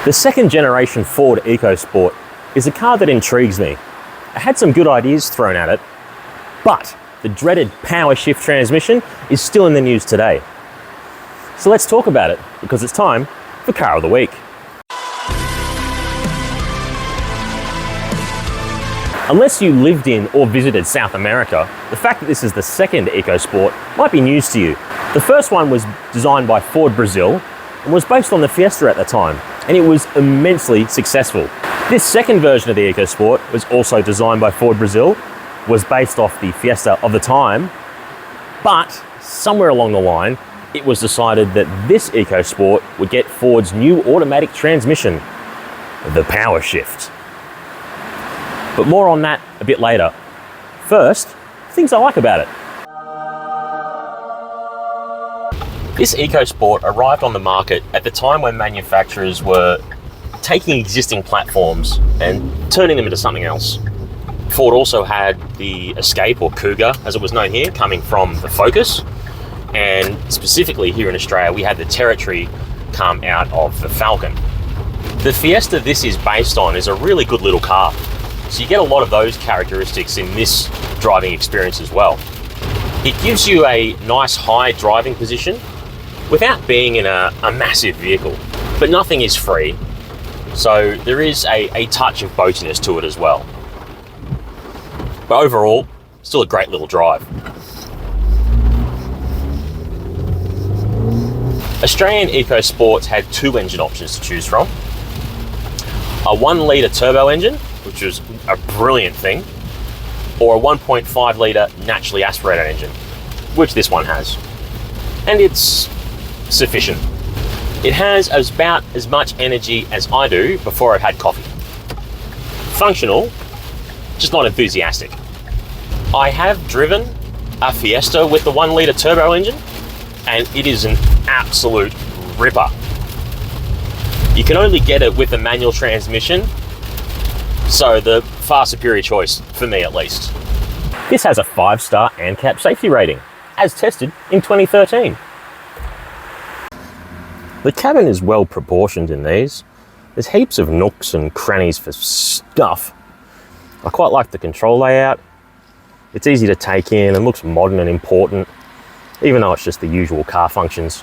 The second generation Ford EcoSport is a car that intrigues me. It had some good ideas thrown at it, but the dreaded Powershift transmission is still in the news today. So let's talk about it, because it's time for Car of the Week. Unless you lived in or visited South America, the fact that this is the second EcoSport might be news to you. The first one was designed by Ford Brazil and was based on the Fiesta at the time, and it was immensely successful. This second version of the EcoSport was also designed by Ford Brazil, was based off the Fiesta of the time, but somewhere along the line, it was decided that this EcoSport would get Ford's new automatic transmission, the Powershift. But more on that a bit later. First, things I like about it. This EcoSport arrived on the market at the time when manufacturers were taking existing platforms and turning them into something else. Ford also had the Escape, or Cougar as it was known here, coming from the Focus, and specifically here in Australia we had the Territory come out of the Falcon. The Fiesta this is based on is a really good little car, so you get a lot of those characteristics in this driving experience as well. It gives you a nice high driving position without being in a massive vehicle, but nothing is free, so there is a touch of boatiness to it as well. But overall, still a great little drive. Australian EcoSports had two engine options to choose from. A 1 litre turbo engine, which was a brilliant thing, or a 1.5 litre naturally aspirated engine, which this one has. And it's sufficient. It has about as much energy as I do before I've had coffee. Functional, just not enthusiastic. I have driven a Fiesta with the 1 litre turbo engine, and it is an absolute ripper. You can only get it with a manual transmission, so the far superior choice, for me at least. This has a 5-star ANCAP safety rating, as tested in 2013. The cabin is well proportioned in these. There's heaps of nooks and crannies for stuff. I quite like the control layout. It's easy to take in and looks modern and important, even though it's just the usual car functions.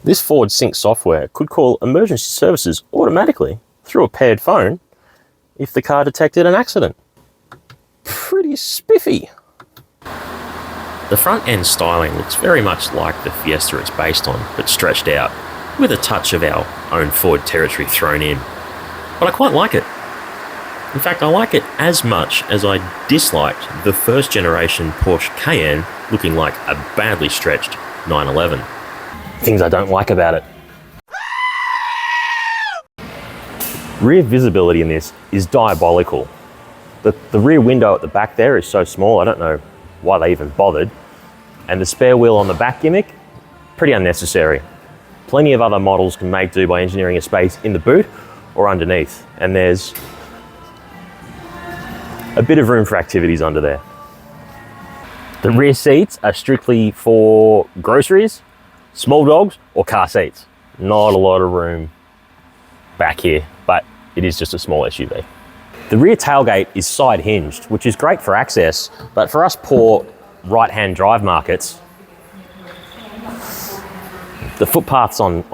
This Ford Sync software could call emergency services automatically through a paired phone if the car detected an accident. Pretty spiffy. The front end styling looks very much like the Fiesta it's based on, but stretched out, with a touch of our own Ford Territory thrown in. But I quite like it. In fact, I like it as much as I disliked the first generation Porsche Cayenne looking like a badly stretched 911. Things I don't like about it. Rear visibility in this is diabolical. The rear window at the back there is so small, I don't know why they even bothered. And the spare wheel on the back gimmick, pretty unnecessary. Plenty of other models can make do by engineering a space in the boot or underneath, and there's a bit of room for activities under there. The rear seats are strictly for groceries, small dogs, or car seats. Not a lot of room back here, but it is just a small SUV. The rear tailgate is side hinged, which is great for access, but for us poor right-hand drive markets, the footpath's on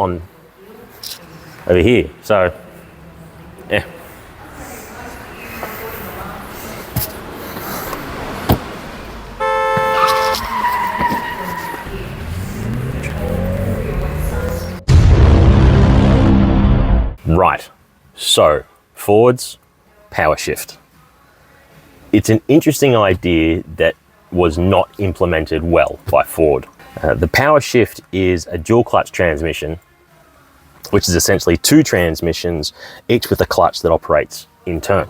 over here, so yeah. Right, so Ford's Powershift. It's an interesting idea that was not implemented well by Ford. The Powershift is a dual clutch transmission, which is essentially two transmissions, each with a clutch that operates in turn.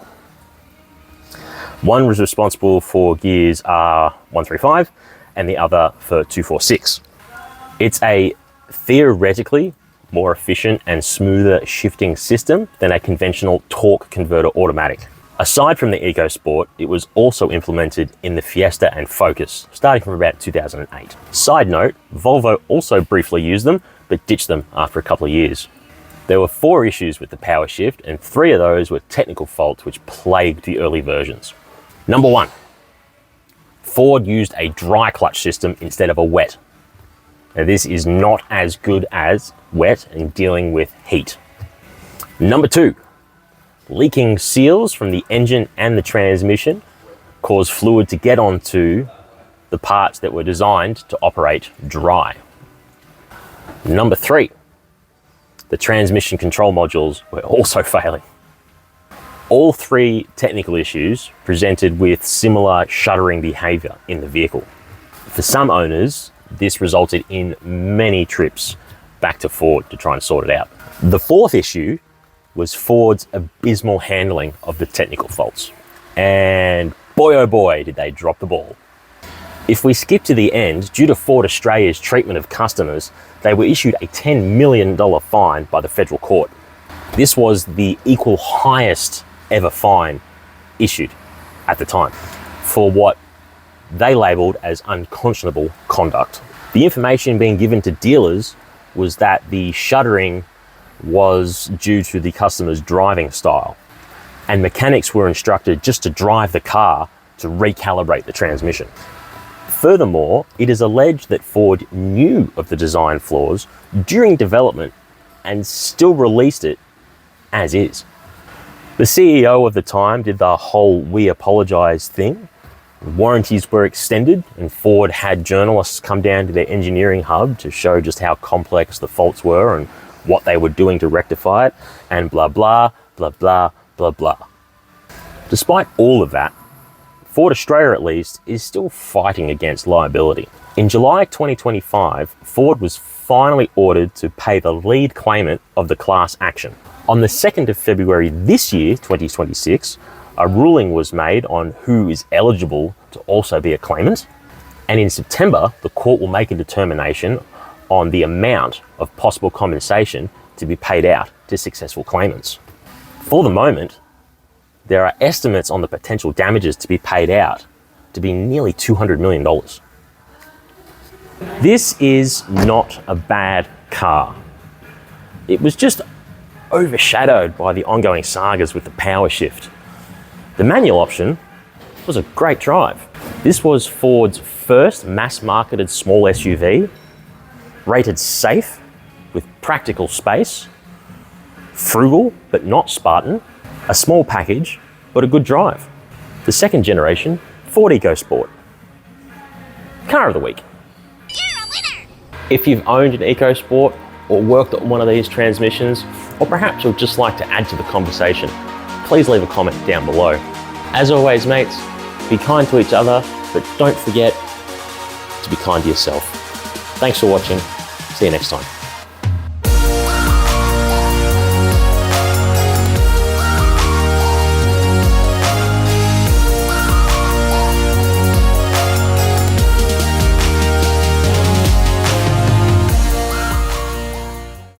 One was responsible for gears R135 and the other for 246. It's a theoretically more efficient and smoother shifting system than a conventional torque converter automatic. Aside from the EcoSport, it was also implemented in the Fiesta and Focus, starting from about 2008. Side note, Volvo also briefly used them, but ditched them after a couple of years. There were 4 issues with the Powershift, and 3 of those were technical faults which plagued the early versions. Number 1, Ford used a dry clutch system instead of a wet. Now this is not as good as wet in dealing with heat. Number 2, leaking seals from the engine and the transmission caused fluid to get onto the parts that were designed to operate dry. Number 3, the transmission control modules were also failing. All 3 technical issues presented with similar shuddering behavior in the vehicle. For some owners, this resulted in many trips back to Ford to try and sort it out. The 4th issue was Ford's abysmal handling of the technical faults. And boy oh boy did they drop the ball. If we skip to the end, due to Ford Australia's treatment of customers, they were issued a $10 million fine by the federal court. This was the equal highest ever fine issued at the time for what they labelled as unconscionable conduct. The information being given to dealers was that the shuddering was due to the customer's driving style, and mechanics were instructed just to drive the car to recalibrate the transmission. Furthermore, it is alleged that Ford knew of the design flaws during development and still released it as is. The CEO of the time did the whole "we apologize" thing. Warranties were extended, and Ford had journalists come down to their engineering hub to show just how complex the faults were and what they were doing to rectify it, and blah, blah, blah, blah, blah, blah. Despite all of that, Ford Australia at least is still fighting against liability. In July 2025, Ford was finally ordered to pay the lead claimant of the class action. On the 2nd of February this year, 2026, a ruling was made on who is eligible to also be a claimant. And in September, the court will make a determination on the amount of possible compensation to be paid out to successful claimants. For the moment, there are estimates on the potential damages to be paid out to be nearly $200 million. This is not a bad car. It was just overshadowed by the ongoing sagas with the Powershift. The manual option was a great drive. This was Ford's first mass-marketed small SUV, rated safe with practical space, frugal but not Spartan, a small package but a good drive. The 2nd generation Ford EcoSport. Car of the week. You're a winner! If you've owned an EcoSport or worked on one of these transmissions, or perhaps you'd just like to add to the conversation, please leave a comment down below. As always, mates, be kind to each other, but don't forget to be kind to yourself. Thanks for watching. See you next time.